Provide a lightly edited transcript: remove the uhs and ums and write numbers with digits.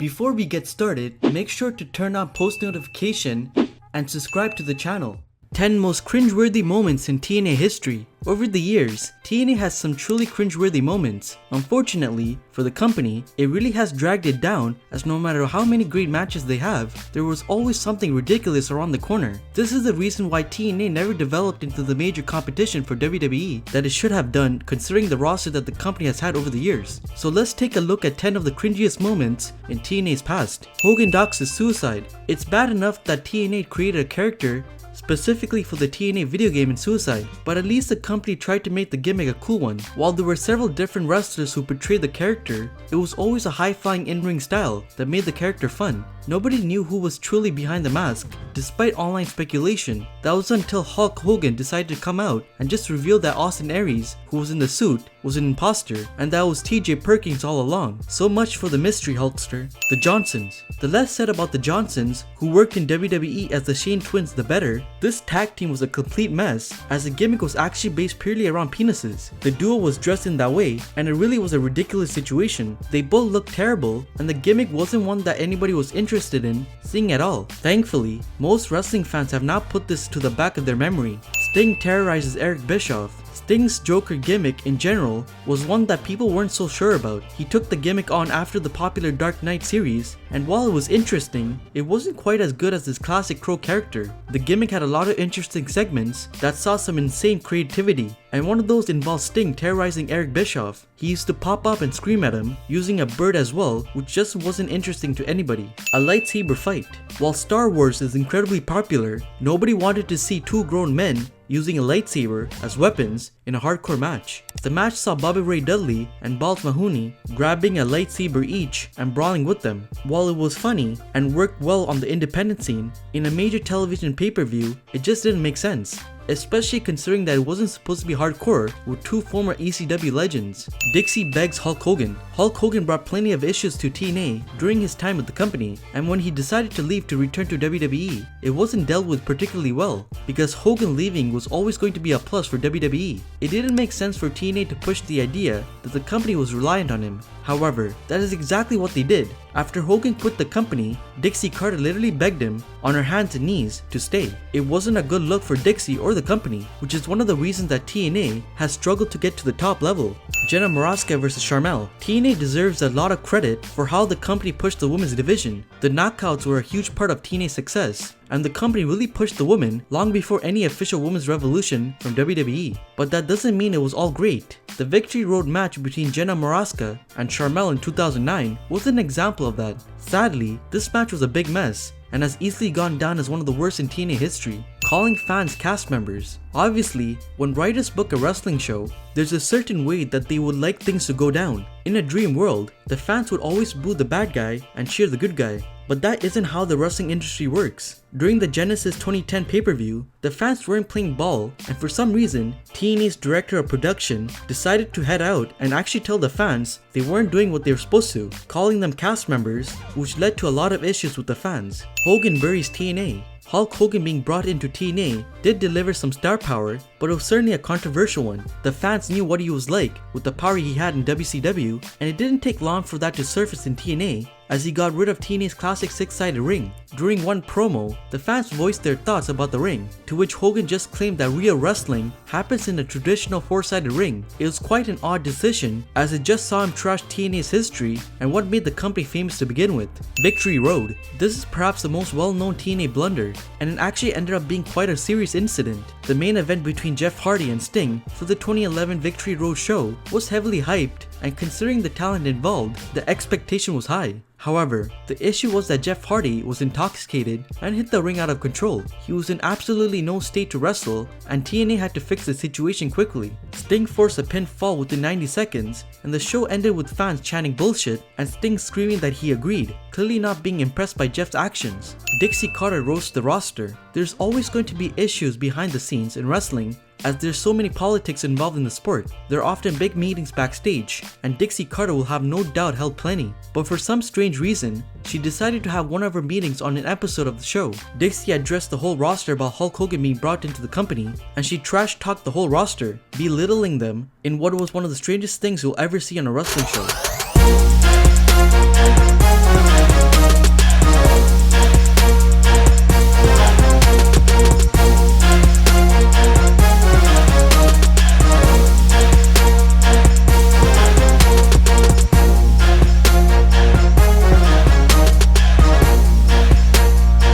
Before we get started, make sure to turn on post notification and subscribe to the channel. 10 most cringeworthy moments in TNA history. Over the years, TNA has some truly cringeworthy moments. Unfortunately, for the company, it really has dragged it down, as no matter how many great matches they have, there was always something ridiculous around the corner. This is the reason why TNA never developed into the major competition for WWE that it should have done, considering the roster that the company has had over the years. So let's take a look at 10 of the cringiest moments in TNA's past. Hogan Dox's suicide. It's bad enough that TNA created a character specifically for the TNA video game in Suicide, but at least the company tried to make the gimmick a cool one. While there were several different wrestlers who portrayed the character, it was always a high-flying in-ring style that made the character fun. Nobody knew who was truly behind the mask, despite online speculation. That was until Hulk Hogan decided to come out and just reveal that Austin Aries, who was in the suit, was an imposter, and that was TJ Perkins all along. So much for the mystery Hulkster. The Johnsons. The less said about the Johnsons, who worked in WWE as the Shane Twins, the better. This tag team was a complete mess, as the gimmick was actually based purely around penises. The duo was dressed in that way, and it really was a ridiculous situation. They both looked terrible, and the gimmick wasn't one that anybody was interested in seeing at all. Thankfully, most wrestling fans have now put this to the back of their memory. Sting terrorizes Eric Bischoff. Sting's Joker gimmick in general was one that people weren't so sure about. He took the gimmick on after the popular Dark Knight series, and while it was interesting, it wasn't quite as good as his classic Crow character. The gimmick had a lot of interesting segments that saw some insane creativity, and one of those involved Sting terrorizing Eric Bischoff. He used to pop up and scream at him, using a bird as well, which just wasn't interesting to anybody. A lightsaber fight. While Star Wars is incredibly popular, nobody wanted to see two grown men using a lightsaber as weapons in a hardcore match. The match saw Bobby Ray Dudley and Balls Mahoney grabbing a lightsaber each and brawling with them. While it was funny and worked well on the independent scene, in a major television pay-per-view, it just didn't make sense, especially considering that it wasn't supposed to be hardcore with two former ECW legends. Dixie begs Hulk Hogan. Hulk Hogan brought plenty of issues to TNA during his time with the company, and when he decided to leave to return to WWE, it wasn't dealt with particularly well, because Hogan leaving was always going to be a plus for WWE. It didn't make sense for TNA to push the idea that the company was reliant on him. However, that is exactly what they did. After Hogan quit the company, Dixie Carter literally begged him on her hands and knees to stay. It wasn't a good look for Dixie or the company, which is one of the reasons that TNA has struggled to get to the top level. Jenna Morasca vs Sharmell. TNA deserves a lot of credit for how the company pushed the women's division. The knockouts were a huge part of TNA's success, and the company really pushed the women long before any official women's revolution from WWE. But that doesn't mean it was all great. The Victory Road match between Jenna Morasca and Sharmell in 2009 was an example of that. Sadly, this match was a big mess and has easily gone down as one of the worst in TNA history. Calling fans cast members. Obviously, when writers book a wrestling show, there's a certain way that they would like things to go down. In a dream world, the fans would always boo the bad guy and cheer the good guy. But that isn't how the wrestling industry works. During the Genesis 2010 pay-per-view, the fans weren't playing ball, and for some reason, TNA's director of production decided to head out and actually tell the fans they weren't doing what they were supposed to, calling them cast members, which led to a lot of issues with the fans. Hogan Buries TNA. Hulk Hogan being brought into TNA did deliver some star power, but it was certainly a controversial one. The fans knew what he was like with the power he had in WCW, and it didn't take long for that to surface in TNA, as he got rid of TNA's classic six-sided ring. During one promo, the fans voiced their thoughts about the ring, to which Hogan just claimed that real wrestling happens in a traditional four-sided ring. It was quite an odd decision, as it just saw him trash TNA's history and what made the company famous to begin with. Victory Road. This is perhaps the most well-known TNA blunder, and it actually ended up being quite a serious incident. The main event between Jeff Hardy and Sting for the 2011 Victory Road show was heavily hyped, and considering the talent involved, the expectation was high. However, the issue was that Jeff Hardy was intoxicated and hit the ring out of control. He was in absolutely no state to wrestle, and TNA had to fix the situation quickly. Sting forced a pinfall within 90 seconds, and the show ended with fans chanting bullshit and Sting screaming that he agreed, clearly not being impressed by Jeff's actions. Dixie Carter roasts the roster. There's always going to be issues behind the scenes in wrestling, as there's so many politics involved in the sport. There are often big meetings backstage, and Dixie Carter will have no doubt held plenty. But for some strange reason, she decided to have one of her meetings on an episode of the show. Dixie addressed the whole roster about Hulk Hogan being brought into the company, and she trash talked the whole roster, belittling them in what was one of the strangest things you'll ever see on a wrestling show.